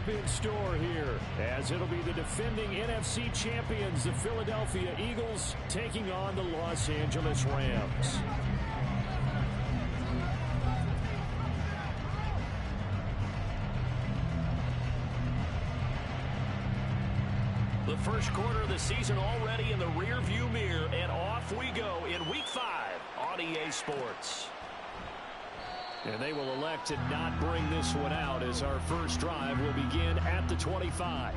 matchup in store here, as it'll be the defending NFC champions, the Philadelphia Eagles, taking on the Los Angeles Rams. The first quarter of the season already in the rearview mirror, and off we go in Week 5 on EA Sports. And they will elect to not bring this one out, as our first drive will begin at the 25.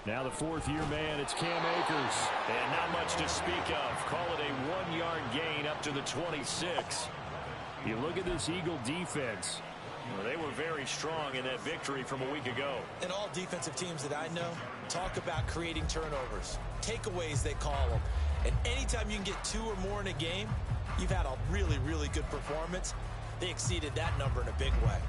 Now the fourth-year man, it's Cam Akers. And not much to speak of. Call it a one-yard gain up to the 26. You look at this Eagle defense. Well, they were very strong in that victory from a week ago. And all defensive teams that I know talk about creating turnovers. Takeaways, they call them. And anytime you can get 2 or more in a game, you've had a really, really good performance. They exceeded that number in a big way.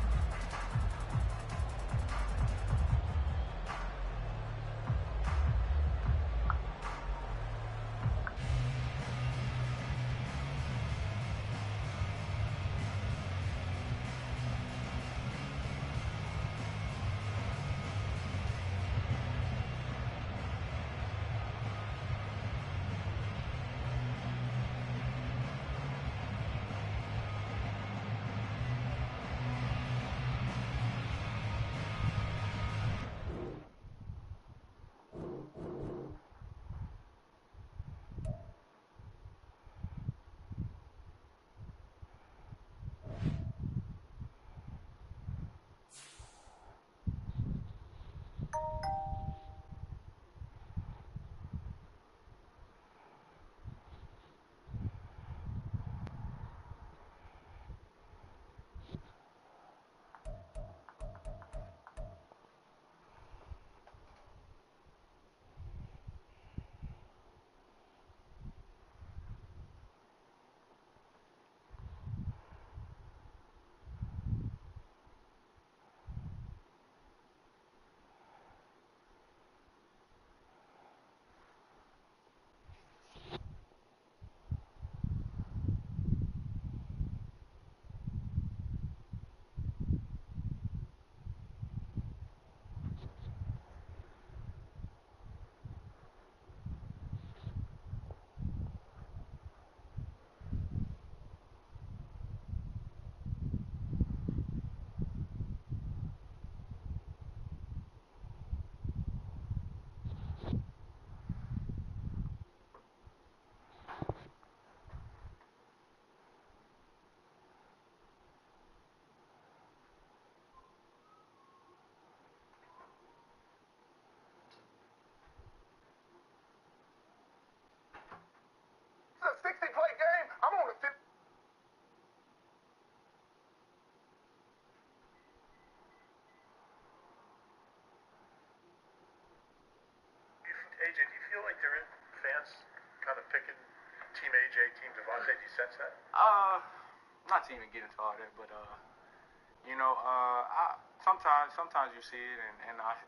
AJ, do you feel like there is fans kind of picking Team AJ, Team Devontae? Do you sense that? Not to even get into all that, but sometimes you see it, and I.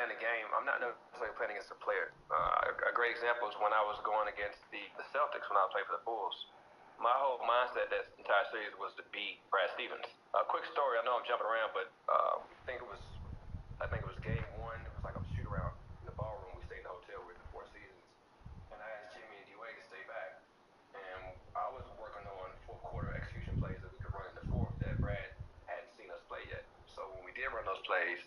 playing a game, I'm not necessarily playing against a player. A great example is when I was going against the Celtics when I was playing for the Bulls. My whole mindset that entire series was to beat Brad Stevens. A quick story, I know I'm jumping around, but I think it was game one. It was like a shoot around in the ballroom. We stayed in the hotel with the Four Seasons. And I asked Jimmy and D-Wade to stay back. And I was working on fourth quarter execution plays that we could run in the fourth that Brad hadn't seen us play yet. So when we did run those plays,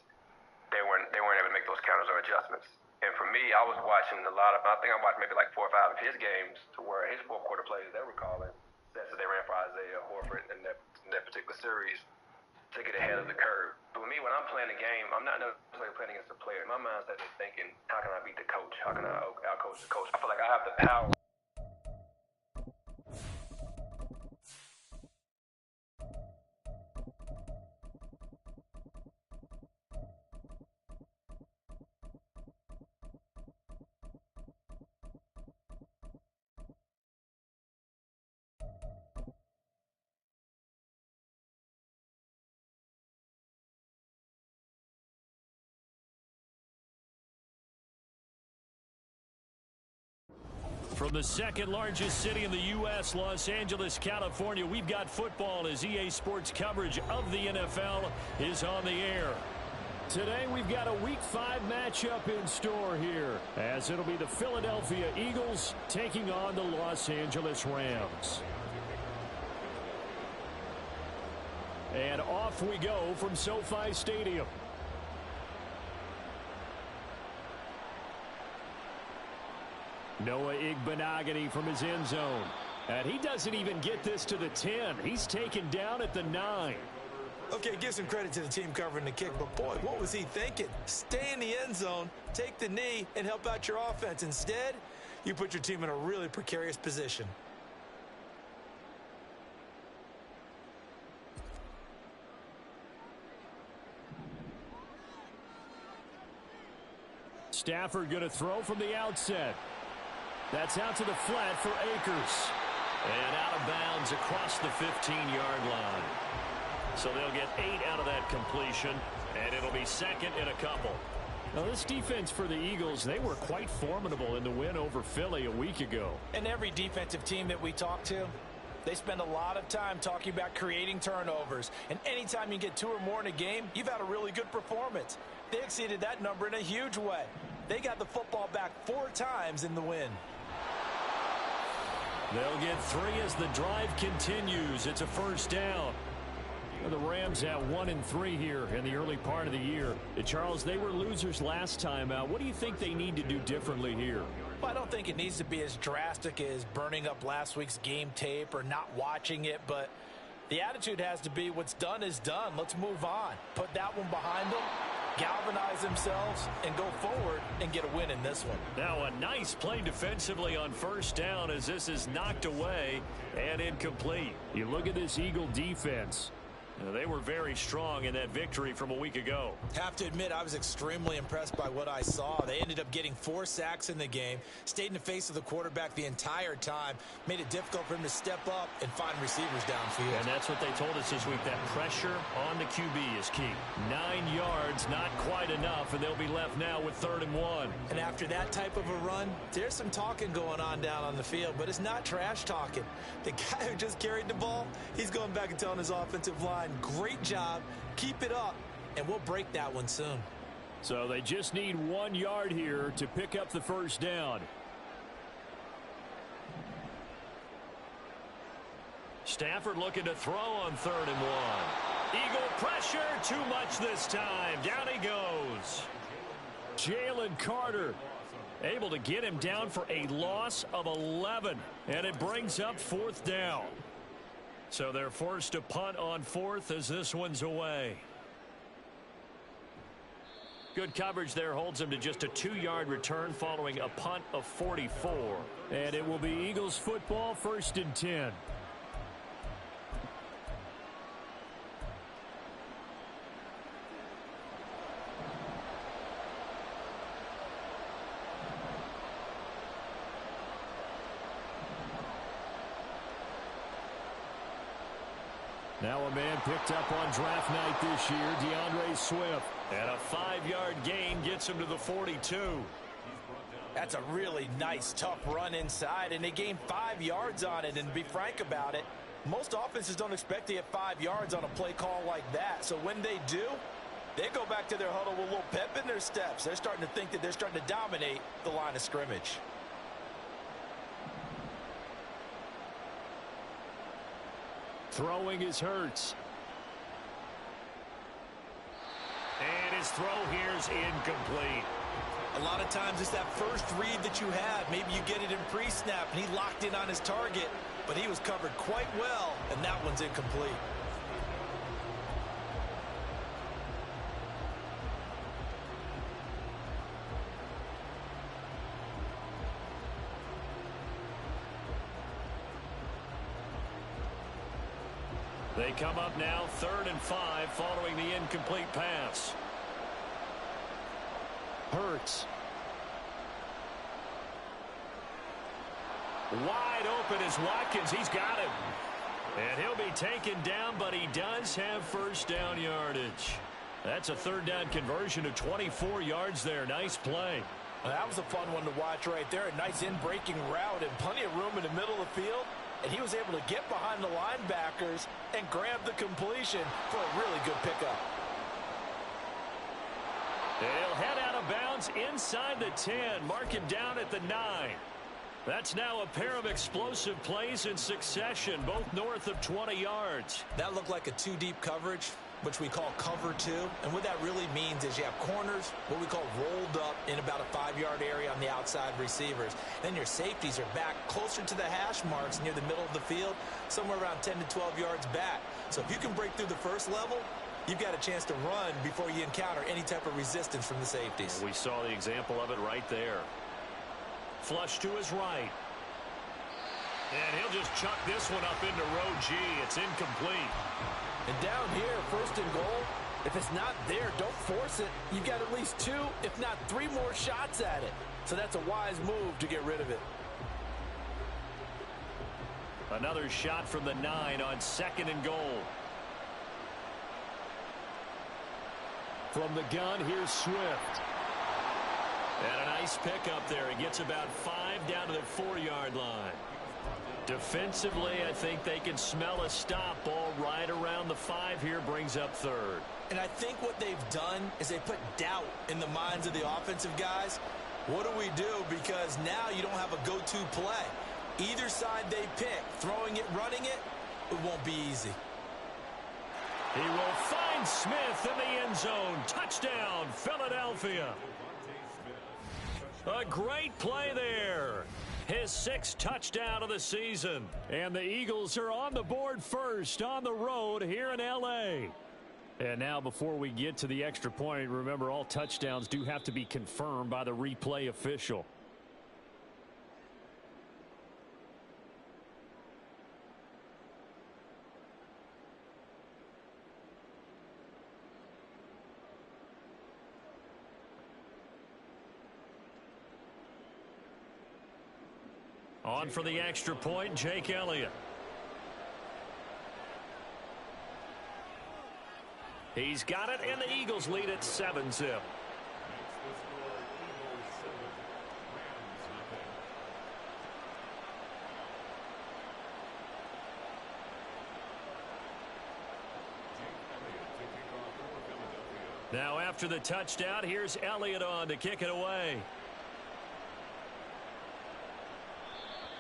they weren't able to make those counters or adjustments. And for me, I was watching a lot of, I think I watched maybe like 4 or 5 of his games to where his fourth quarter plays they were calling sets that they ran for Isaiah Horford in that particular series to get ahead of the curve. But for me, when I'm playing a game, I'm not necessarily playing against a player. My mindset is thinking, how can I beat the coach? How can I out-coach the coach? I feel like I have the power. From the second largest city in the U.S., Los Angeles, California, we've got football as EA Sports coverage of the NFL is on the air. Today we've got a Week 5 matchup in store here, as it'll be the Philadelphia Eagles taking on the Los Angeles Rams. And off we go from SoFi Stadium. Noah Igbenogany from his end zone. And he doesn't even get this to the 10. He's taken down at the 9. Okay, give some credit to the team covering the kick, but boy, what was he thinking? Stay in the end zone, take the knee, and help out your offense. Instead, you put your team in a really precarious position. Stafford going to throw from the outset. That's out to the flat for Akers. And out of bounds across the 15-yard line. So they'll get 8 out of that completion, and it'll be second and a couple. Now, this defense for the Eagles, they were quite formidable in the win over Philly a week ago. And every defensive team that we talk to, they spend a lot of time talking about creating turnovers. And anytime you get 2 or more in a game, you've had a really good performance. They exceeded that number in a huge way. They got the football back 4 times in the win. They'll get 3 as the drive continues. It's a first down. The Rams at 1-3 here in the early part of the year. Charles, they were losers last time out. What do you think they need to do differently here? Well, I don't think it needs to be as drastic as burning up last week's game tape or not watching it, but the attitude has to be what's done is done. Let's move on. Put that one behind them, galvanize themselves, and go forward and get a win in this one. Now a nice play defensively on first down as this is knocked away and incomplete. You look at this Eagle defense. They were very strong in that victory from a week ago. Have to admit, I was extremely impressed by what I saw. They ended up getting 4 sacks in the game, stayed in the face of the quarterback the entire time, made it difficult for him to step up and find receivers downfield. And that's what they told us this week, that pressure on the QB is key. 9 yards, not quite enough, and they'll be left now with 3rd and 1. And after that type of a run, there's some talking going on down on the field, but it's not trash talking. The guy who just carried the ball, he's going back and telling his offensive line, great job, keep it up, and we'll break that one soon. So they just need 1 yard here to pick up the first down. Stafford looking to throw on 3rd and 1. Eagle pressure, too much this time. Down he goes. Jalen Carter able to get him down for a loss of 11, and it brings up 4th down. So they're forced to punt on 4th as this one's away. Good coverage there holds them to just a 2-yard return following a punt of 44. And it will be Eagles football, 1st and 10. Now a man picked up on draft night this year, DeAndre Swift. And a 5-yard gain gets him to the 42. That's a really nice, tough run inside, and they gained 5 yards on it. And to be frank about it, most offenses don't expect to get 5 yards on a play call like that. So when they do, they go back to their huddle with a little pep in their steps. They're starting to think that they're starting to dominate the line of scrimmage. Throwing is Hurts. And his throw here is incomplete. A lot of times it's that first read that you have. Maybe you get it in pre-snap, and he locked in on his target, but he was covered quite well, and that one's incomplete. They come up now 3rd and 5 following the incomplete pass. Hurts. Wide open is Watkins. He's got him. And he'll be taken down, but he does have first down yardage. That's a 3rd down conversion of 24 yards there. Nice play. Well, that was a fun one to watch right there. A nice in-breaking route and plenty of room in the middle of the field. And he was able to get behind the linebackers and grab the completion for a really good pickup. He'll head out of bounds inside the 10. Mark him down at the 9. That's now a pair of explosive plays in succession, both north of 20 yards. That looked like a 2-deep coverage, which we call cover 2. And what that really means is you have corners, what we call rolled up in about a 5-yard area on the outside receivers. Then your safeties are back closer to the hash marks near the middle of the field, somewhere around 10 to 12 yards back. So if you can break through the first level, you've got a chance to run before you encounter any type of resistance from the safeties. We saw the example of it right there. Flush to his right. And he'll just chuck this one up into row G. It's incomplete. And down here, 1st and goal, if it's not there, don't force it. You've got at least 2, if not 3 more shots at it. So that's a wise move to get rid of it. Another shot from the 9 on 2nd and goal. From the gun, here's Swift. And a nice pickup there. He gets about 5 down to the 4-yard line. Defensively, I think they can smell a stop. Ball right around the 5 here, brings up 3rd. And I think what they've done is they put doubt in the minds of the offensive guys. What do we do? Because now you don't have a go-to play. Either side they pick, throwing it, running it, it won't be easy. He will find Smith in the end zone. Touchdown, Philadelphia. A great play there. His 6th touchdown of the season. And the Eagles are on the board first on the road here in L.A. And now before we get to the extra point, remember all touchdowns do have to be confirmed by the replay official. On for the extra point, Jake Elliott. He's got it, and the Eagles lead at 7-zip. Now after the touchdown, here's Elliott on to kick it away.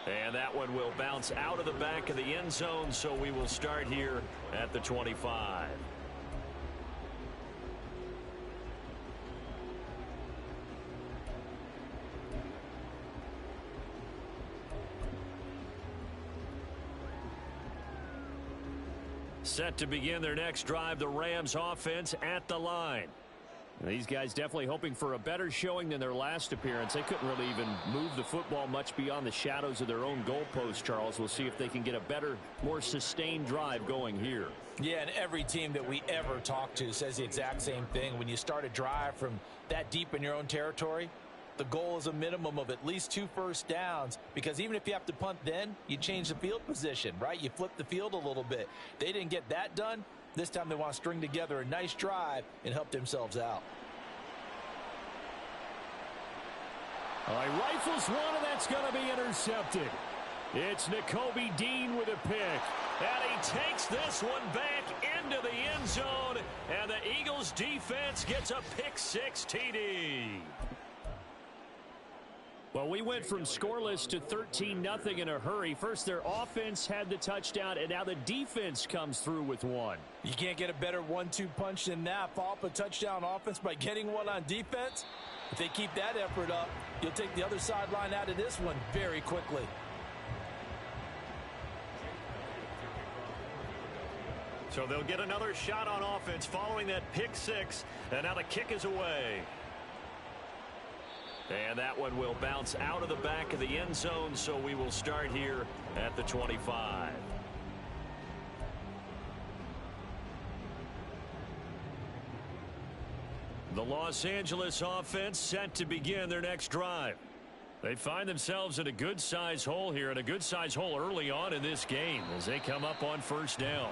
And that one will bounce out of the back of the end zone, so we will start here at the 25. Set to begin their next drive, the Rams offense at the line. These guys definitely hoping for a better showing than their last appearance. They couldn't really even move the football much beyond the shadows of their own goalpost, Charles. We'll see if they can get a better, more sustained drive going here. Yeah, and every team that we ever talk to says the exact same thing. When you start a drive from that deep in your own territory, The goal is a minimum of at least 2 first downs, because even if you have to punt then, you change the field position, right? You flip the field a little bit. They didn't get that done. This time they want to string together a nice drive and help themselves out. All right, rifles one, and that's going to be intercepted. It's Nakobe Dean with a pick. And he takes this one back into the end zone. And the Eagles defense gets a pick-6 TD. Well, we went from scoreless to 13-0 in a hurry. First, their offense had the touchdown, and now the defense comes through with one. You can't get a better 1-2 punch than that. Follow up a touchdown offense by getting one on defense. If they keep that effort up, you'll take the other sideline out of this one very quickly. So they'll get another shot on offense following that pick-6, and now the kick is away. And that one will bounce out of the back of the end zone, so we will start here at the 25. The Los Angeles offense set to begin their next drive. They find themselves in a good-sized hole here, and a good-sized hole early on in this game as they come up on first down.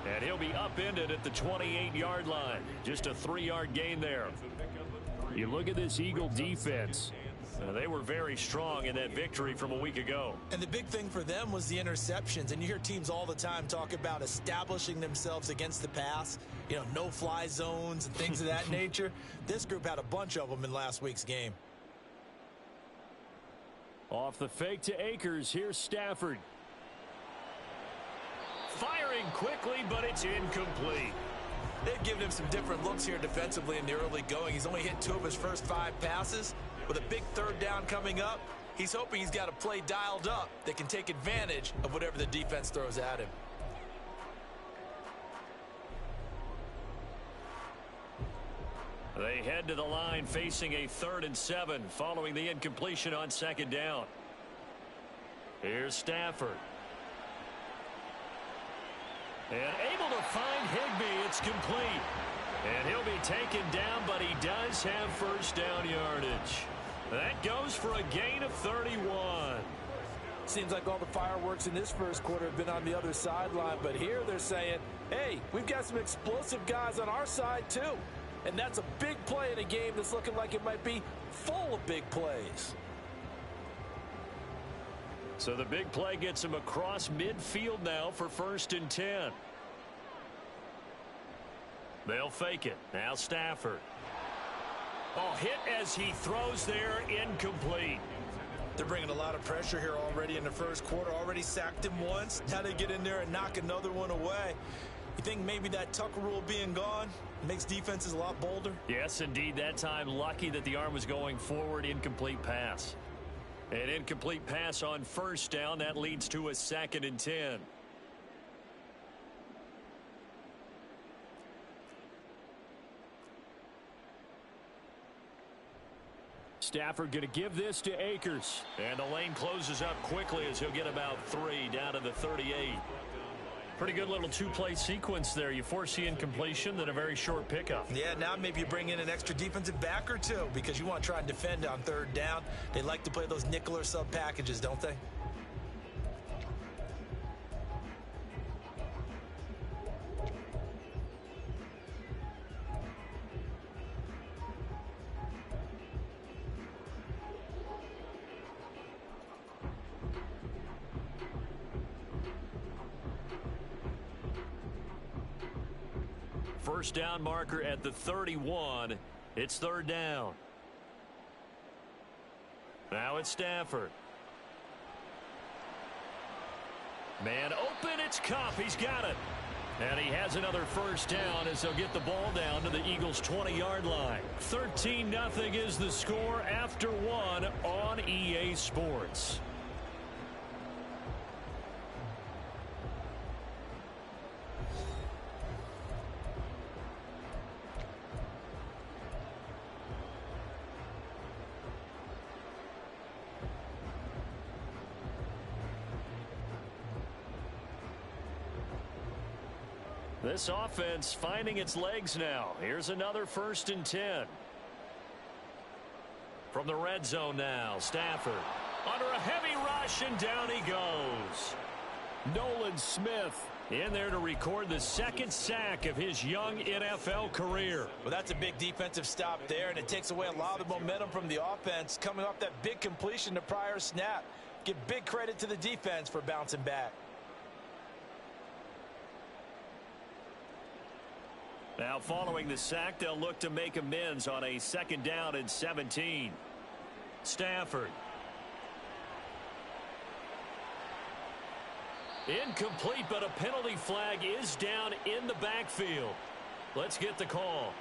And he'll be upended at the 28-yard line. Just a 3-yard gain there. You look at this Eagle defense. They were very strong in that victory from a week ago. And the big thing for them was the interceptions. And you hear teams all the time talk about establishing themselves against the pass. You know, no-fly zones and things of that nature. This group had a bunch of them in last week's game. Off the fake to Akers. Here's Stafford. Firing quickly, but it's incomplete. They've given him some different looks here defensively in the early going. He's only hit 2 of his first 5 passes. With a big 3rd down coming up, he's hoping he's got a play dialed up that can take advantage of whatever the defense throws at him. They head to the line facing a 3rd and 7 following the incompletion on 2nd down. Here's Stafford. And able to find Higbee. It's complete. And he'll be taken down, but he does have first down yardage. That goes for a gain of 31. Seems like all the fireworks in this first quarter have been on the other sideline, but here they're saying, hey, we've got some explosive guys on our side too. And that's a big play in a game that's looking like it might be full of big plays. So the big play gets him across midfield now for 1st and 10. They'll fake it. Now Stafford. Oh, hit as he throws there, incomplete. They're bringing a lot of pressure here already in the first quarter. Already sacked him once. Now they get in there and knock another one away. You think maybe that Tucker rule being gone makes defenses a lot bolder? Yes, indeed. That time, lucky that the arm was going forward. Incomplete pass. An incomplete pass on 1st down. That leads to a 2nd and 10. Stafford going to give this to Akers. And the lane closes up quickly as he'll get about 3 down to the 38. Pretty good little 2-play sequence there. You force the incompletion, then a very short pickup. Yeah, now maybe you bring in an extra defensive back or 2 because you want to try and defend on 3rd down. They like to play those nickel or sub packages, don't they? First down marker at the 31. It's 3rd down. Now it's Stafford. Man open, it's Kupp. He's got it. And he has another first down as they'll get the ball down to the Eagles' 20-yard line. 13-0 is the score after 1 on EA Sports. This offense finding its legs now. Here's another 1st and 10. From the red zone now, Stafford under a heavy rush, and down he goes. Nolan Smith in there to record the second sack of his young NFL career. Well, that's a big defensive stop there, and it takes away a lot of the momentum from the offense coming off that big completion the prior snap. Give big credit to the defense for bouncing back. Now following the sack, they'll look to make amends on a 2nd down and 17. Stafford. Incomplete, but a penalty flag is down in the backfield. Let's get the call.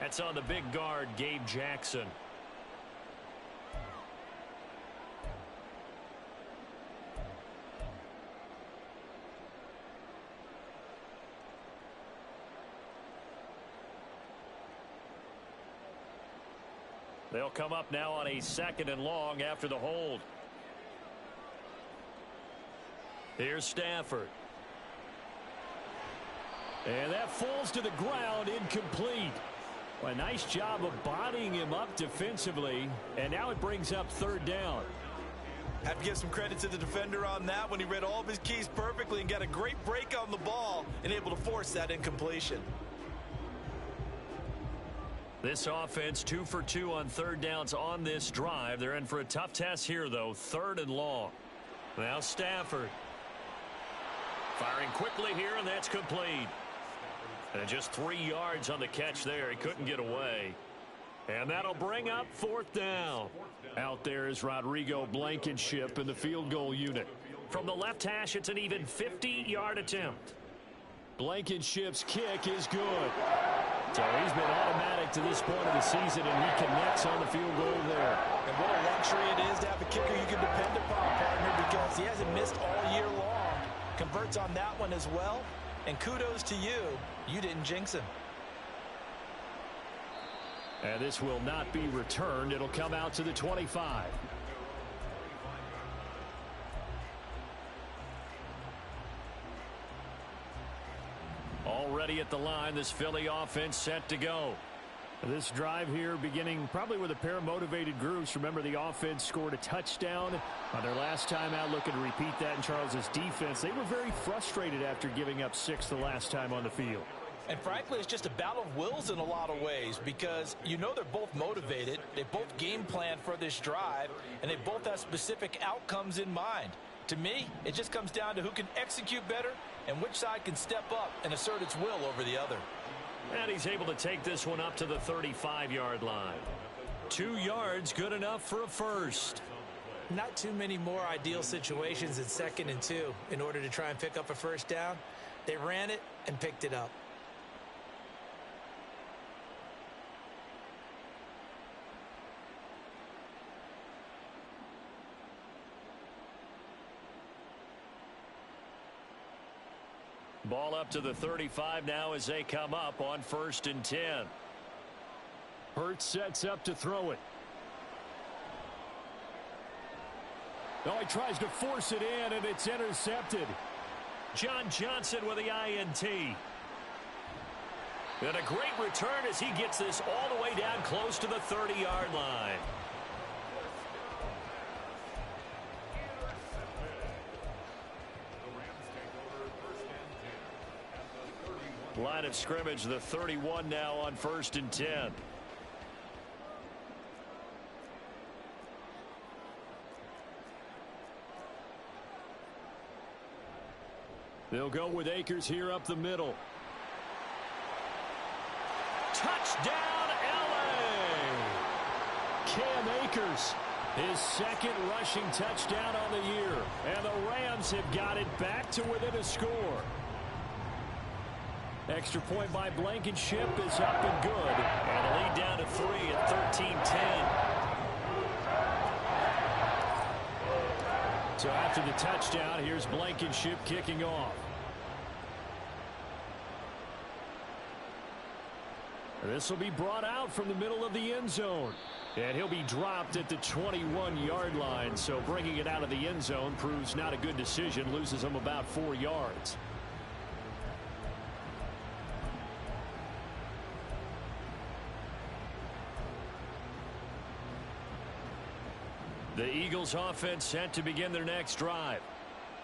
That's on the big guard, Gabe Jackson. They'll come up now on a 2nd and long after the hold. Here's Stafford. And that falls to the ground, incomplete. Well, a nice job of bodying him up defensively. And now it brings up 3rd down. Have to give some credit to the defender on that when he read all of his keys perfectly and got a great break on the ball and able to force that incompletion. This offense 2 for 2 on 3rd downs on this drive. They're in for a tough test here, though. 3rd and long. Now Stafford. Firing quickly here, and that's complete. And just 3 yards on the catch there. He couldn't get away. And that'll bring up 4th down. Out there is Rodrigo Blankenship in the field goal unit. From the left hash, it's an even 50-yard attempt. Blankenship's kick is good. So he's been automatic to this point of the season, and he connects on the field goal there. And what a luxury it is to have a kicker you can depend upon, partner, because he hasn't missed all year long. Converts on that one as well, and kudos to you. You didn't jinx him. And this will not be returned. It'll come out to the 25. Already at the line, this Philly offense set to go. This drive here beginning probably with a pair of motivated groups. Remember, the offense scored a touchdown on their last time out, looking to repeat that in Charles's defense. They were very frustrated after giving up 6 the last time on the field. And frankly, it's just a battle of wills in a lot of ways, because you know they're both motivated, they both game plan for this drive, and they both have specific outcomes in mind. To me, it just comes down to who can execute better and which side can step up and assert its will over the other. And he's able to take this one up to the 35-yard line. 2 yards, good enough for a first. Not too many more ideal situations in 2nd and 2 in order to try and pick up a first down. They ran it and picked it up. Ball up to the 35 now as they come up on 1st and 10. Hurts sets up to throw it. Oh, he tries to force it in, and it's intercepted. John Johnson with the INT. And a great return as he gets this all the way down close to the 30-yard line. Line of scrimmage, the 31 now on 1st and 10. They'll go with Akers here up the middle. Touchdown, LA! Cam Akers, his 2nd rushing touchdown on the year. And the Rams have got it back to within a score. Extra point by Blankenship is up and good. And a lead down to 3 at 13-10. So after the touchdown, here's Blankenship kicking off. This will be brought out from the middle of the end zone. And he'll be dropped at the 21-yard line. So bringing it out of the end zone proves not a good decision. Loses him about 4 yards. Eagles offense set to begin their next drive.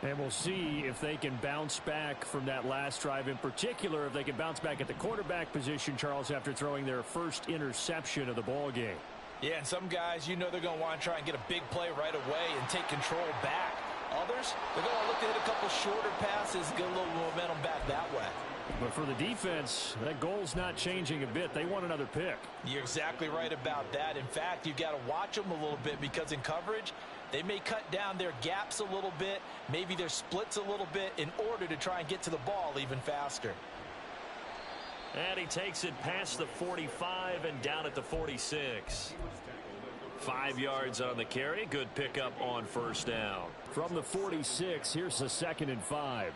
And we'll see if they can bounce back from that last drive. In particular, if they can bounce back at the quarterback position, Charles, after throwing their first interception of the ball game. Yeah, and some guys, you know they're going to want to try and get a big play right away and take control back. Others, they're going to look to hit a couple shorter passes, get a little momentum back that way. But for the defense, that goal's not changing a bit. They want another pick. You're exactly right about that. In fact, you've got to watch them a little bit because in coverage, they may cut down their gaps a little bit, maybe their splits a little bit in order to try and get to the ball even faster. And he takes it past the 45 and down at the 46. 5 yards on the carry. Good pickup on first down. From the 46, here's the 2nd and 5.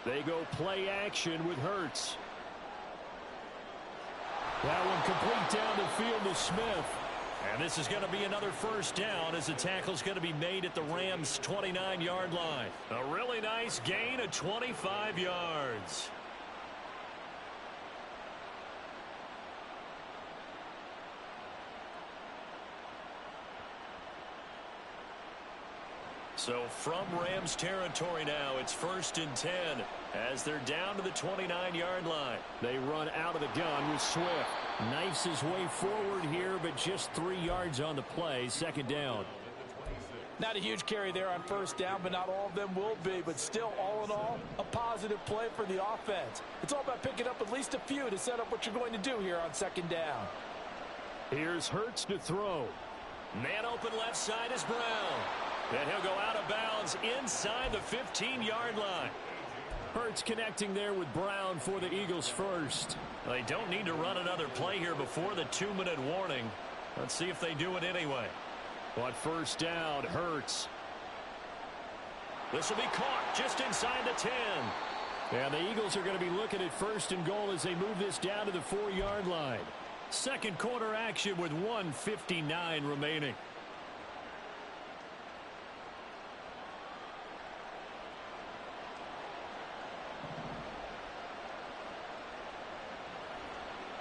They go play action with Hurts. That one complete down the field to Smith. And this is going to be another first down as the tackle's going to be made at the Rams' 29-yard line. A really nice gain of 25 yards. So from Rams territory now, it's 1st and 10 as they're down to the 29-yard line. They run out of the gun with Swift. Knifes his way forward here, but just 3 yards on the play. 2nd down. Not a huge carry there on first down, but not all of them will be. But still, all in all, a positive play for the offense. It's all about picking up at least a few to set up what you're going to do here on 2nd down. Here's Hurts to throw. Man open left side is Brown. And he'll go out of bounds inside the 15-yard line. Hurts connecting there with Brown for the Eagles first. They don't need to run another play here before the 2-minute warning. Let's see if they do it anyway. But first down, Hurts. This will be caught just inside the 10. And the Eagles are going to be looking at 1st and goal as they move this down to the 4-yard line. Second quarter action with 1:59 remaining.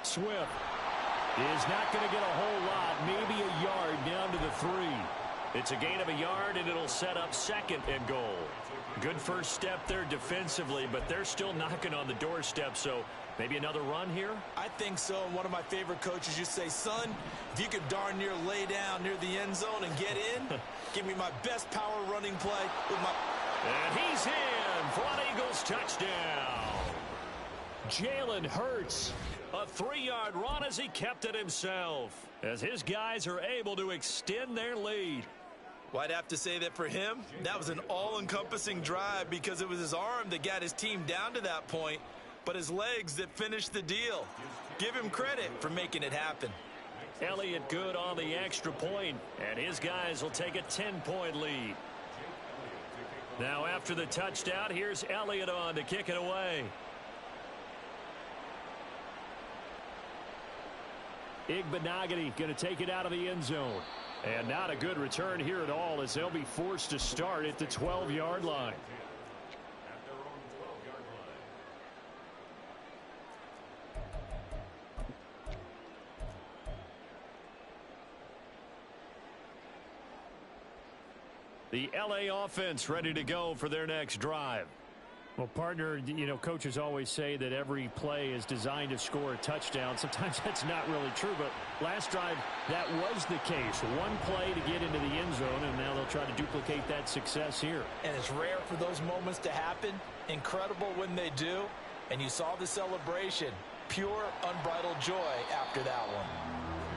Swift is not going to get a whole lot, maybe a yard down to the 3. It's a gain of a yard, and it'll set up 2nd and goal. Good first step there defensively, but they're still knocking on the doorstep, so maybe another run here? I think so. And one of my favorite coaches used to say, son, if you could darn near lay down near the end zone and get in, give me my best power running play with my... And he's in for an Eagles touchdown. Jalen Hurts. A 3-yard run as he kept it himself, as his guys are able to extend their lead. Well, I'd have to say that for him, that was an all-encompassing drive because it was his arm that got his team down to that point, but his legs that finished the deal. Give him credit for making it happen. Elliott good on the extra point, and his guys will take a 10-point lead. Now after the touchdown, here's Elliott on to kick it away. Igbenogany going to take it out of the end zone. And not a good return here at all as they'll be forced to start at the 12-yard line. The LA offense ready to go for their next drive. Well, partner, you know, coaches always say that every play is designed to score a touchdown. Sometimes that's not really true, but last drive, that was the case. One play to get into the end zone, and now they'll try to duplicate that success here. And it's rare for those moments to happen. Incredible when they do. And you saw the celebration. Pure, unbridled joy after that one.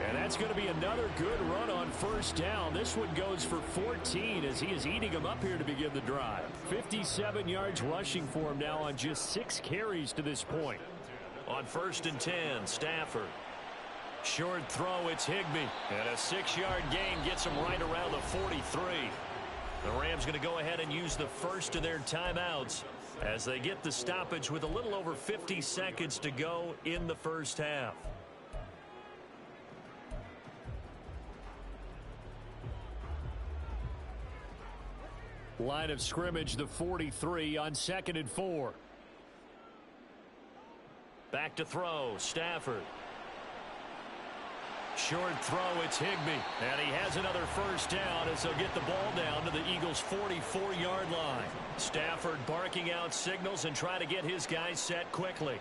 And that's going to be another good run on first down. This one goes for 14 as he is eating them up here to begin the drive. 57 yards rushing for him now on just 6 carries to this point. On 1st and 10, Stafford. Short throw, it's Higbee. And a 6-yard gain gets him right around the 43. The Rams going to go ahead and use the first of their timeouts as they get the stoppage with a little over 50 seconds to go in the first half. Line of scrimmage, the 43 on 2nd and 4. Back to throw, Stafford. short throw. It's Higbee. And he has another first down as they'll get the ball down to the Eagles' 44-yard line. Stafford barking out signals and trying to get his guys set quickly.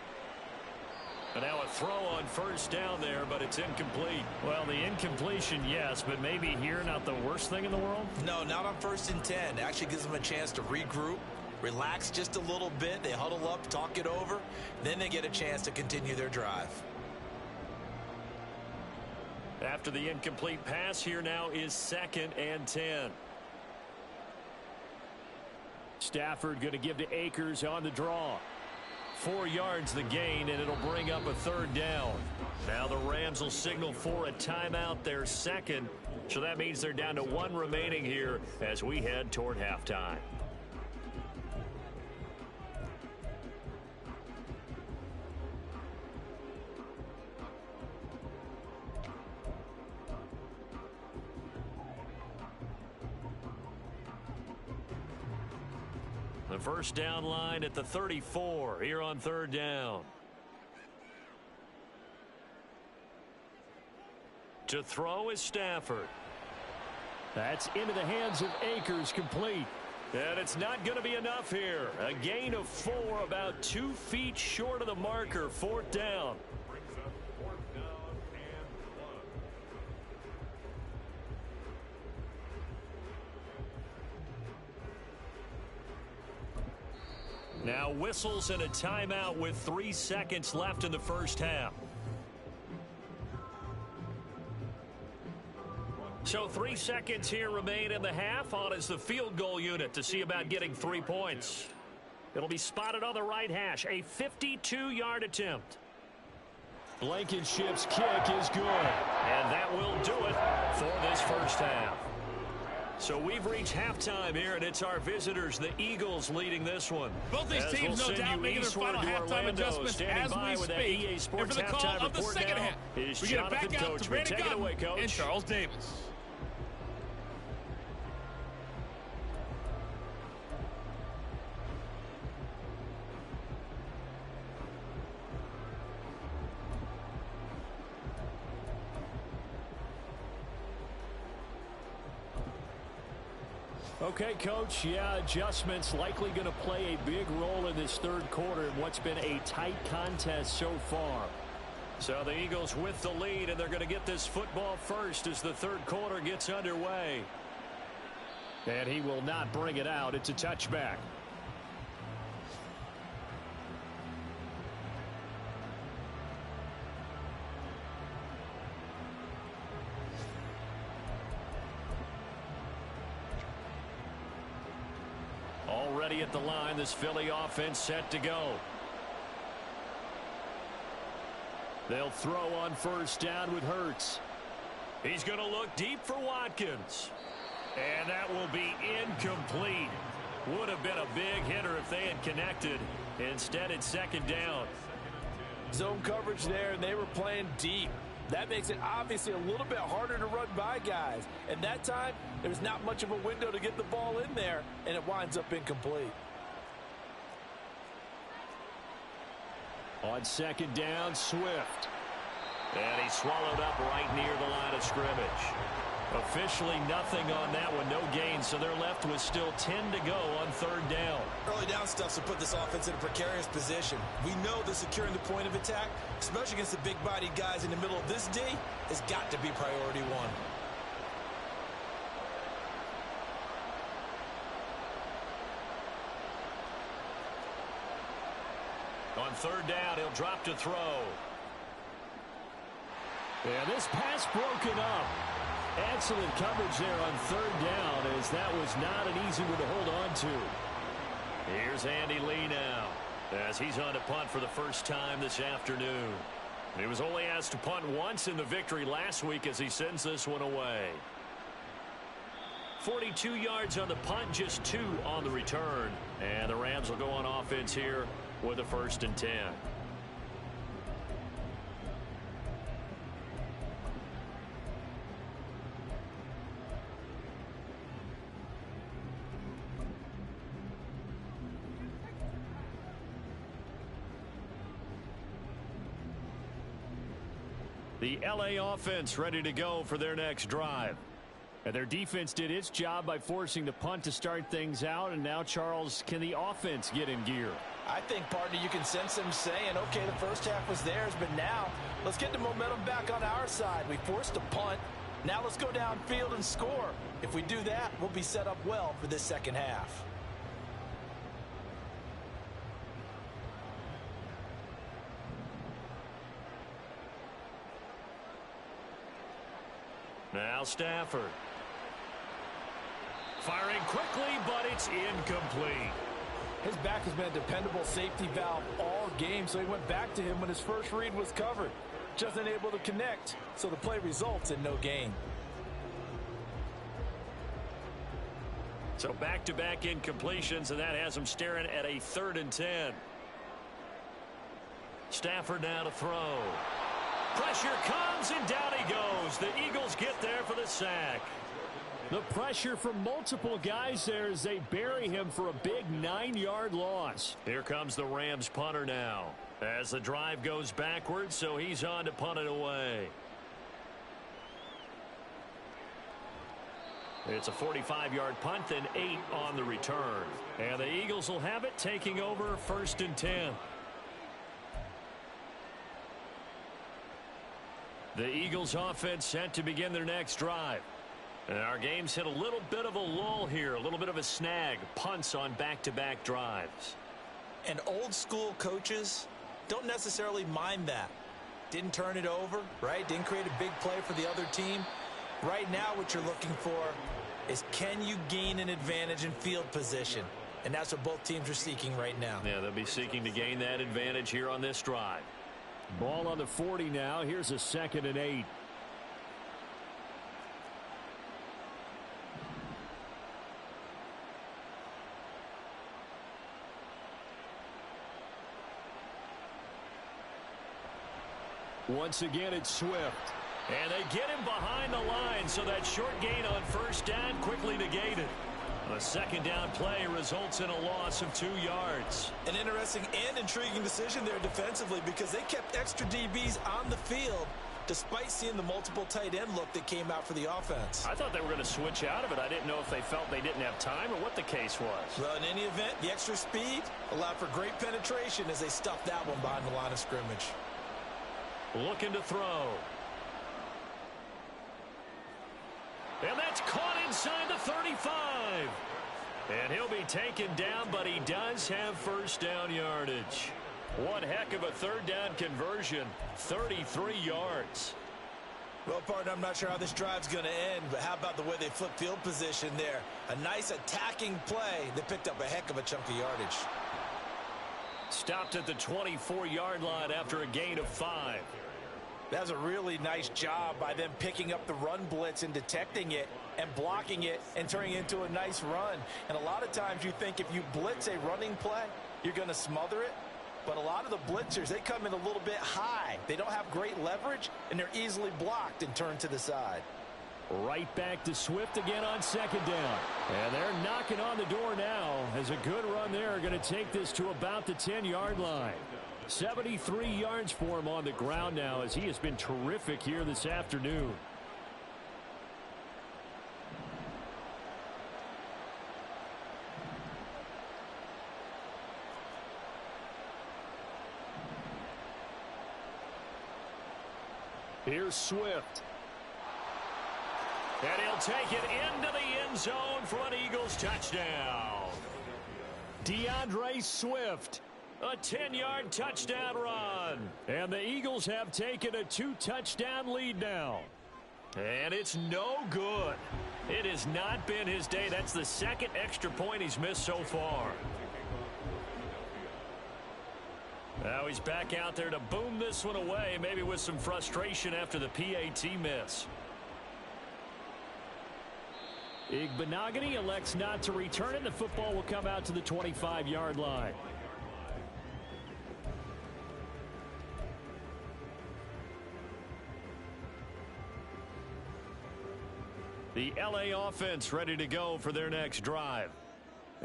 And now a throw on first down there, but it's incomplete. Well, the incompletion, yes, but maybe here not the worst thing in the world? No, not on 1st and 10. It actually gives them a chance to regroup, relax just a little bit. They huddle up, talk it over. Then they get a chance to continue their drive. After the incomplete pass, here now is 2nd and 10. Stafford going to give to Akers on the draw. 4 yards the gain, and it'll bring up a 3rd down. Now the Rams will signal for a timeout, their 2nd. So that means they're down to 1 remaining here as we head toward halftime. The first down line at the 34 here on 3rd down. To throw is Stafford. That's into the hands of Akers, complete. And it's not going to be enough here. A gain of 4, about 2 feet short of the marker. 4th down. Now whistles and a timeout with 3 seconds left in the first half. So 3 seconds here remain in the half. On is the field goal unit to see about getting 3 points. It'll be spotted on the right hash. A 52-yard attempt. Blankenship's kick is good. And that will do it for this first half. So we've reached halftime here, and it's our visitors, the Eagles, leading this one. Both these teams, no doubt, making their final halftime adjustments as we speak. And for the call of the second half, we get it back out to Brandon Gaudin and Charles Davis. Okay, Coach, yeah, adjustments likely going to play a big role in this 3rd quarter in what's been a tight contest so far. So the Eagles with the lead, and they're going to get this football first as the 3rd quarter gets underway. And he will not bring it out. It's a touchback. Already at the line, this Philly offense set to go. They'll throw on first down with Hurts. He's going to look deep for Watkins. And that will be incomplete. Would have been a big hitter if they had connected. Instead, it's 2nd down. Zone coverage there, and they were playing deep. That makes it obviously a little bit harder to run by guys. And that time, there's not much of a window to get the ball in there, and it winds up incomplete. On 2nd down, Swift. And he swallowed up right near the line of scrimmage. Officially nothing on that one, no gain, so they're left with still 10 to go on 3rd down. Early down stuff to put this offense in a precarious position. We know that securing the point of attack, especially against the big-bodied guys in the middle of this D, has got to be priority 1. On 3rd down, he'll drop to throw. Yeah, this pass broken up. Excellent coverage there on 3rd down, as that was not an easy one to hold on to. Here's Andy Lee now, as he's on to punt for the first time this afternoon. He was only asked to punt once in the victory last week as he sends this one away. 42 yards on the punt, just 2 on the return. And the Rams will go on offense here with a 1st and 10. The LA offense ready to go for their next drive. And their defense did its job by forcing the punt to start things out. And now, Charles, can the offense get in gear? I think, partner, you can sense them saying, okay, the first half was theirs, but now let's get the momentum back on our side. We forced a punt. Now let's go downfield and score. If we do that, we'll be set up well for this second half. Now Stafford. Firing quickly, but it's incomplete. His back has been a dependable safety valve all game, so he went back to him when his first read was covered. Just unable to connect, so the play results in no gain. So back-to-back incompletions, and that has him staring at a 3rd and 10. Stafford now to throw. Pressure comes, and down he goes. The Eagles get there for the sack. The pressure from multiple guys there as they bury him for a big 9-yard loss. Here comes the Rams punter now as the drive goes backwards, so he's on to punt it away. It's a 45-yard punt, then 8 on the return. And the Eagles will have it, taking over 1st and 10. The Eagles offense set to begin their next drive. And our game's hit a little bit of a lull here, a little bit of a snag. Punts on back-to-back drives. And old school coaches don't necessarily mind that. Didn't turn it over, right? Didn't create a big play for the other team. Right now what you're looking for is, can you gain an advantage in field position? And that's what both teams are seeking right now. Yeah, they'll be seeking to gain that advantage here on this drive. Ball on the 40 now. Here's a 2nd and 8. Once again, it's Swift. And they get him behind the line, so that short gain on 1st down quickly negated. A 2nd down play results in a loss of 2 yards. An interesting and intriguing decision there defensively, because they kept extra DBs on the field despite seeing the multiple tight end look that came out for the offense. I thought they were going to switch out of it. I didn't know if they felt they didn't have time or what the case was. Well, in any event, the extra speed allowed for great penetration as they stuffed that one behind the line of scrimmage. Looking to throw. And that's caught inside the 35. And he'll be taken down, but he does have 1st down yardage. One heck of a 3rd down conversion, 33 yards. Well, partner, I'm not sure how this drive's going to end, but how about the way they flipped field position there? A nice attacking play that picked up a heck of a chunk of yardage. Stopped at the 24-yard line after a gain of 5. That was a really nice job by them picking up the run blitz and detecting it and blocking it and turning it into a nice run. And a lot of times you think if you blitz a running play, you're going to smother it. But a lot of the blitzers, they come in a little bit high. They don't have great leverage, and they're easily blocked and turned to the side. Right back to Swift again on 2nd down. And they're knocking on the door now as a good run there going to take this to about the 10-yard line. 73 yards for him on the ground now as he has been terrific here this afternoon. Here's Swift. And he'll take it into the end zone for an Eagles touchdown. DeAndre Swift. A 10-yard touchdown run. And the Eagles have taken a 2-touchdown lead now. And it's no good. It has not been his day. That's the 2nd extra point he's missed so far. Now he's back out there to boom this one away, maybe with some frustration after the PAT miss. Igbenogany elects not to return it. The football will come out to the 25-yard line. The LA offense ready to go for their next drive.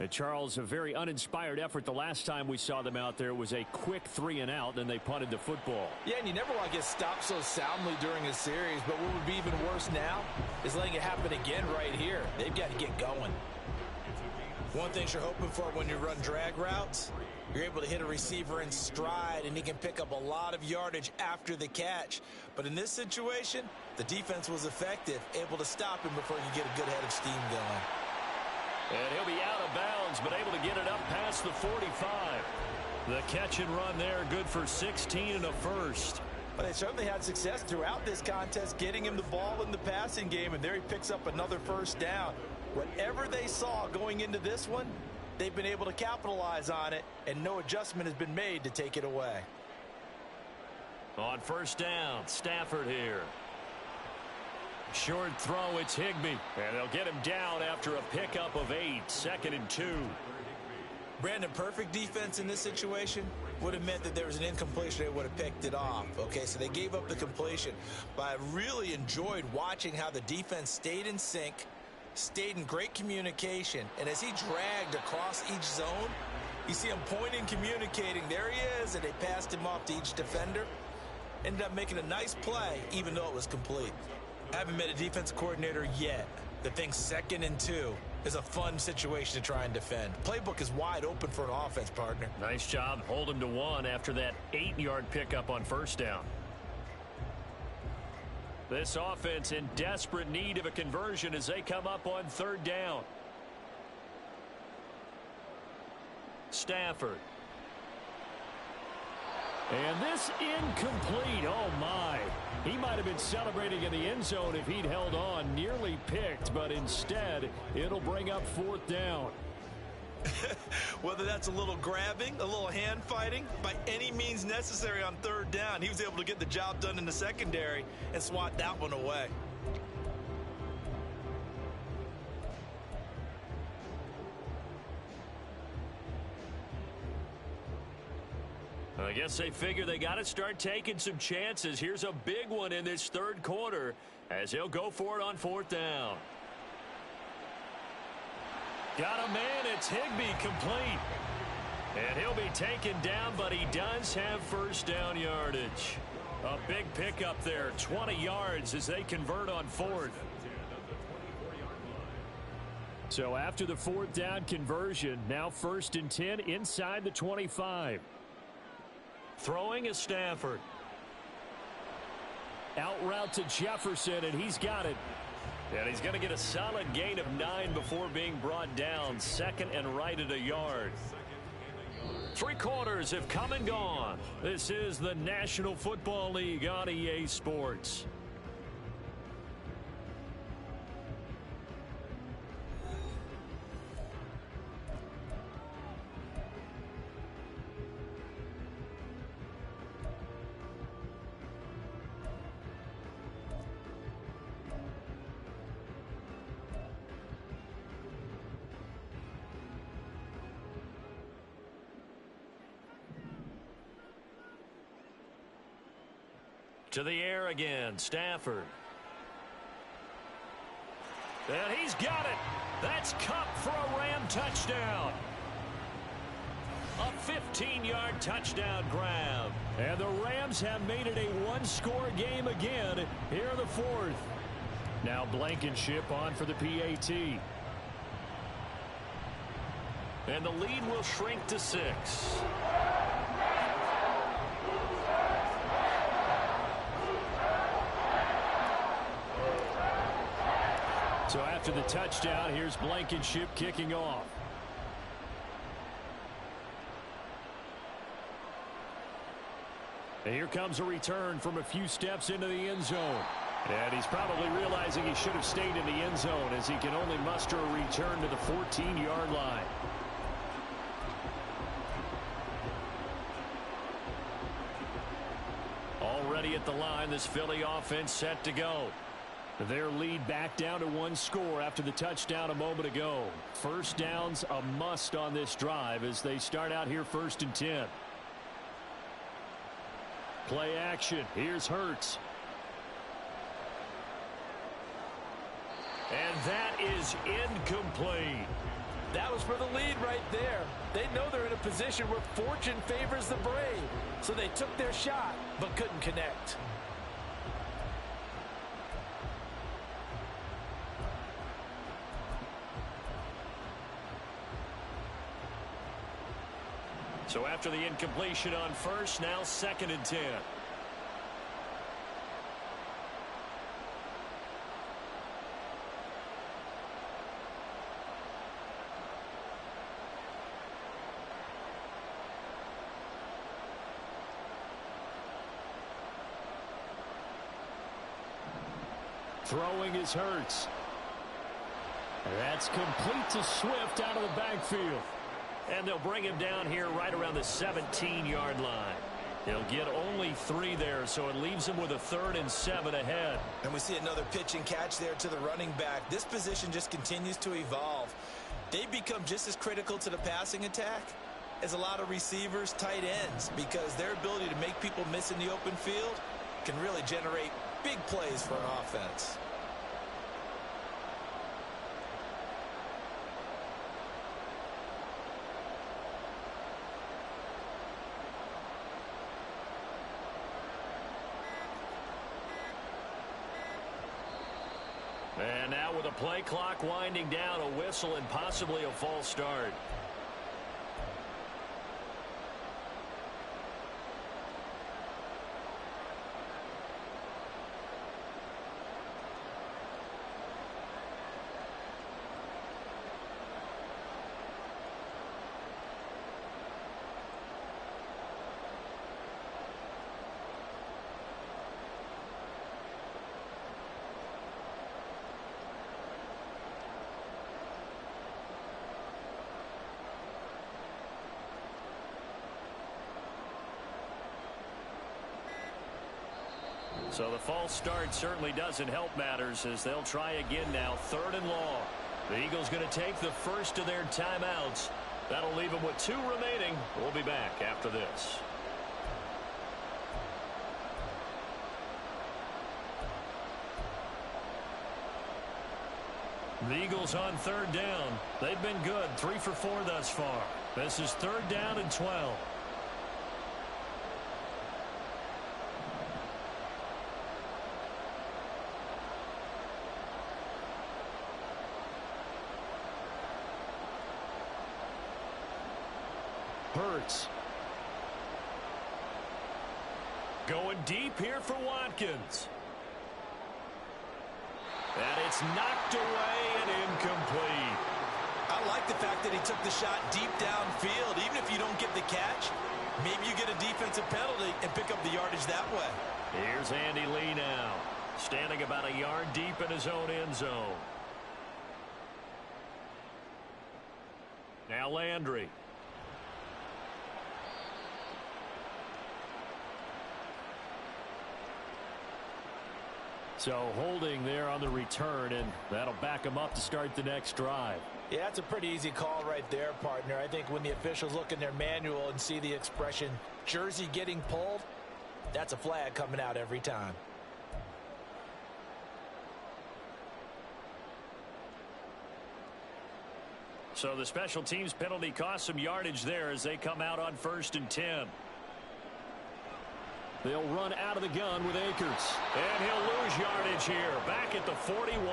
Charles, a very uninspired effort the last time we saw them out there. It was a quick 3-and-out, then they punted the football. Yeah, and you never want to get stopped so soundly during a series, but what would be even worse now is letting it happen again right here. They've got to get going. One thing you're hoping for when you run drag routes, you're able to hit a receiver in stride, and he can pick up a lot of yardage after the catch. But in this situation, the defense was effective, able to stop him before you get a good head of steam going. And he'll be out of bounds, but able to get it up past the 45. The catch and run there, good for 16 and a first. But they certainly had success throughout this contest, getting him the ball in the passing game, and there he picks up another first down. Whatever they saw going into this one, they've been able to capitalize on it, and no adjustment has been made to take it away. On first down, Stafford here. Short throw, it's Higbee. And they'll get him down after a pickup of 8, 2nd and 2. Brandon, perfect defense in this situation would have meant that there was an incompletion. They would have picked it off. Okay, so they gave up the completion. But I really enjoyed watching how the defense stayed in sync, stayed in great communication, and as he dragged across each zone, you see him pointing, communicating. There he is, and they passed him off to each defender. Ended up making a nice play, even though it was complete. I haven't met a defensive coordinator yet that thinks 2nd and 2 is a fun situation to try and defend. Playbook is wide open for an offense, partner. Nice job. Hold him to 1 after that 8-yard pickup on first down. This offense in desperate need of a conversion as they come up on 3rd down. Stafford. And this incomplete. Oh, my. He might have been celebrating in the end zone if he'd held on. Nearly picked, but instead, it'll bring up 4th down. Whether that's a little grabbing, a little hand fighting, by any means necessary on 3rd down, he was able to get the job done in the secondary and swat that one away. I guess they figure they got to start taking some chances. Here's a big one in this 3rd quarter as he'll go for it on 4th down. Got a man, it's Higbee, complete. And he'll be taken down, but he does have first down yardage. A big pickup there, 20 yards as they convert on 4th. So after the 4th down conversion, now 1st and 10 inside the 25. Throwing is Stafford. Out route to Jefferson, and he's got it. And he's going to get a solid gain of 9 before being brought down. 2nd and right at a yard. 3 quarters have come and gone. This is the National Football League on EA Sports. To the air again, Stafford. And he's got it. That's Cup for a Ram touchdown. A 15-yard touchdown grab. And the Rams have made it a one-score game again here in the 4th. Now Blankenship on for the PAT. And the lead will shrink to 6. So after the touchdown, here's Blankenship kicking off. And here comes a return from a few steps into the end zone. And he's probably realizing he should have stayed in the end zone as he can only muster a return to the 14-yard line. Already at the line, this Philly offense set to go. Their lead back down to 1 score after the touchdown a moment ago. First down's a must on this drive as they start out here 1st and 10. Play action. Here's Hurts. And that is incomplete. That was for the lead right there. They know they're in a position where fortune favors the brave. So they took their shot, but couldn't connect. So after the incompletion on first, now 2nd and 10. Throwing is Hurts. That's complete to Swift out of the backfield. And they'll bring him down here right around the 17-yard line. They'll get only 3 there, so it leaves them with a 3rd and 7 ahead. And we see another pitch and catch there to the running back. This position just continues to evolve. They become just as critical to the passing attack as a lot of receivers, tight ends, because their ability to make people miss in the open field can really generate big plays for an offense. And now with a play clock winding down, a whistle and possibly a false start. So the false start certainly doesn't help matters as they'll try again now. 3rd and long. The Eagles going to take the first of their timeouts. That'll leave them with 2 remaining. We'll be back after this. The Eagles on 3rd down. They've been good. 3 for 4 thus far. This is 3rd down and 12. Hurts. Going deep here for Watkins. And it's knocked away and incomplete. I like the fact that he took the shot deep downfield. Even if you don't get the catch, maybe you get a defensive penalty and pick up the yardage that way. Here's Andy Lee now, standing about a yard deep in his own end zone. Now Landry. So holding there on the return, and that'll back them up to start the next drive. Yeah, that's a pretty easy call right there, partner. I think when the officials look in their manual and see the expression jersey getting pulled, that's a flag coming out every time. So the special teams penalty cost some yardage there as they come out on 1st and 10. They'll run out of the gun with Akers. And he'll lose yardage here, back at the 41.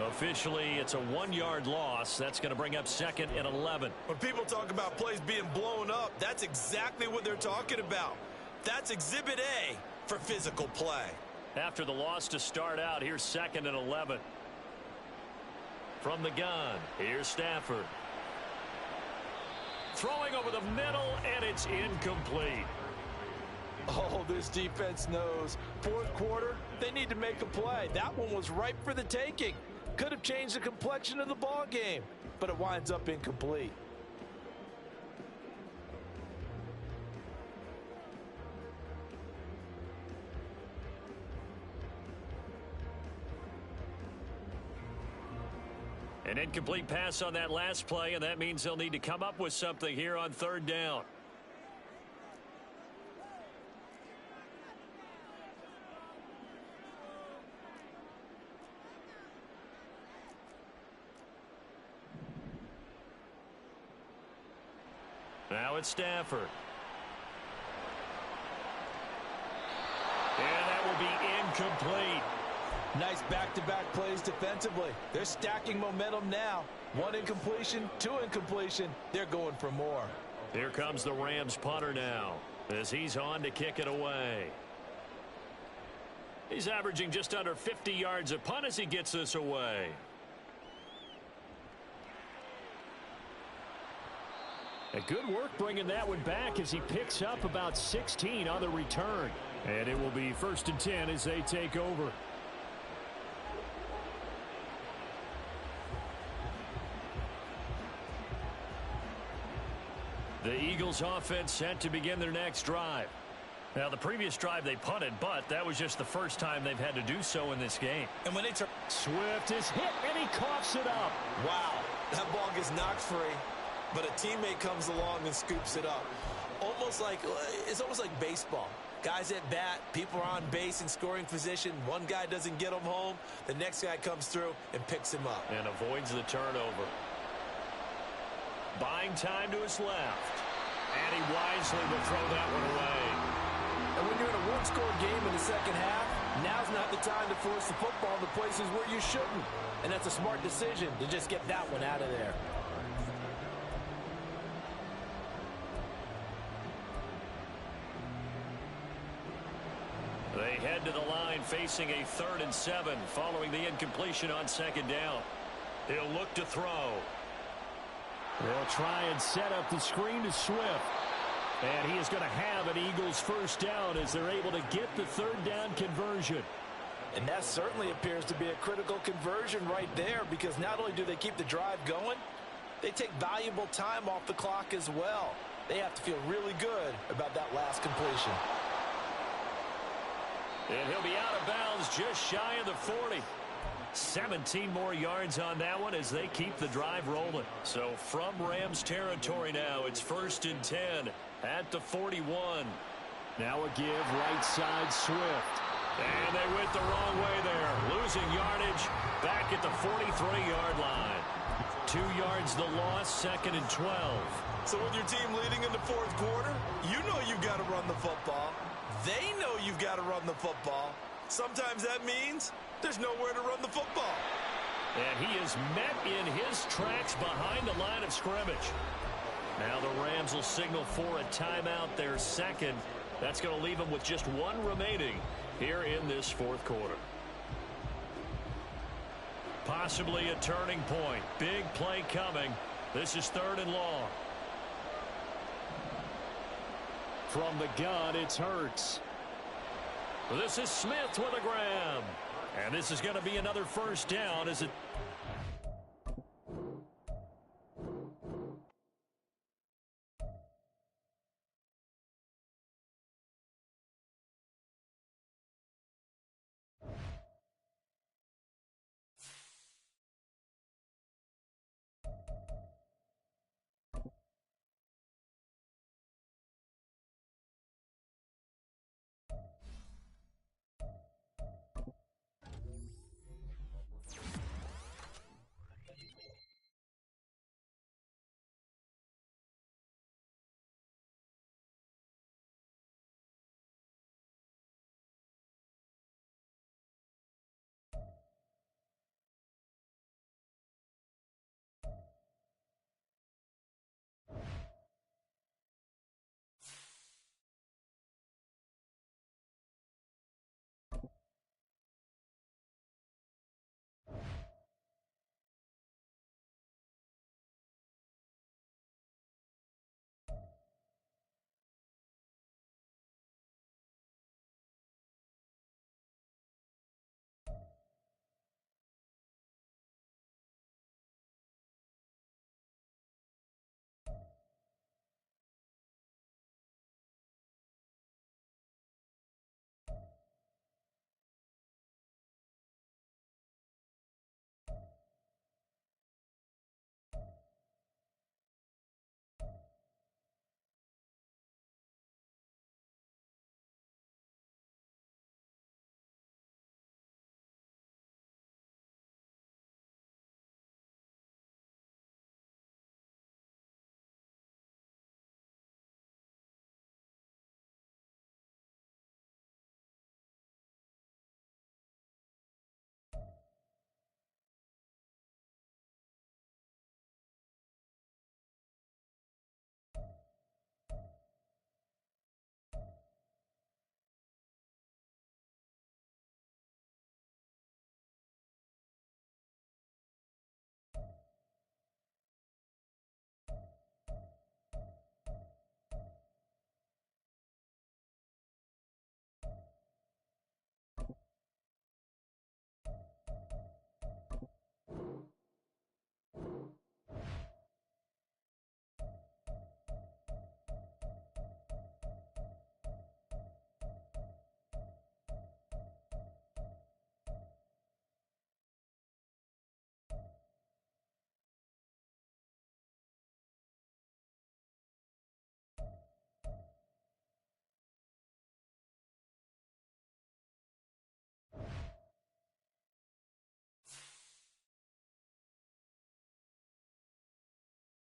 Officially, it's a 1-yard loss. That's going to bring up 2nd and 11. When people talk about plays being blown up, that's exactly what they're talking about. That's Exhibit A for physical play. After the loss to start out, here's 2nd and 11. From the gun, here's Stafford. Throwing over the middle, and it's incomplete. Oh, this defense knows. 4th quarter, they need to make a play. That one was ripe for the taking. Could have changed the complexion of the ball game, but it winds up incomplete. An incomplete pass on that last play, and that means they'll need to come up with something here on 3rd down. Now it's Stafford. And that will be incomplete. Nice back-to-back plays defensively. They're stacking momentum now. 1 incompletion, 2 incompletion. They're going for more. Here comes the Rams punter now as he's on to kick it away. He's averaging just under 50 yards a punt as he gets this away. A good work bringing that one back as he picks up about 16 on the return. And it will be 1st and 10 as they take over. The Eagles offense set to begin their next drive. Now, the previous drive they punted, but that was just the first time they've had to do so in this game. And when they turn, Swift is hit, and he coughs it up. Wow, that ball gets knocked free, but a teammate comes along and scoops it up. It's almost like baseball. Guys at bat, people are on base in scoring position. One guy doesn't get him home. The next guy comes through and picks him up. And avoids the turnover. Buying time to his left. And he wisely will throw that one away. And when you're in a one-score game in the second half, now's not the time to force the football to places where you shouldn't. And that's a smart decision to just get that one out of there. They head to the line facing a 3rd and 7 following the incompletion on 2nd down. He'll look to throw. They'll try and set up the screen to Swift. And he is going to have an Eagles 1st down as they're able to get the 3rd down conversion. And that certainly appears to be a critical conversion right there, because not only do they keep the drive going, they take valuable time off the clock as well. They have to feel really good about that last completion. And he'll be out of bounds just shy of the 40. 17 more yards on that one as they keep the drive rolling. So from Rams territory now, it's 1st and 10 at the 41. Now a give right side Swift. And they went the wrong way there. Losing yardage back at the 43-yard line. 2 yards the loss, 2nd and 12. So with your team leading in the 4th quarter, you know you've got to run the football. They know you've got to run the football. Sometimes that means there's nowhere to run the football. And he is met in his tracks behind the line of scrimmage. Now the Rams will signal for a timeout, their 2nd. That's going to leave them with just 1 remaining here in this 4th quarter. Possibly a turning point. Big play coming. This is 3rd and long. From the gun, it's Hurts. This is Smith with a grab. And this is going to be another 1st down as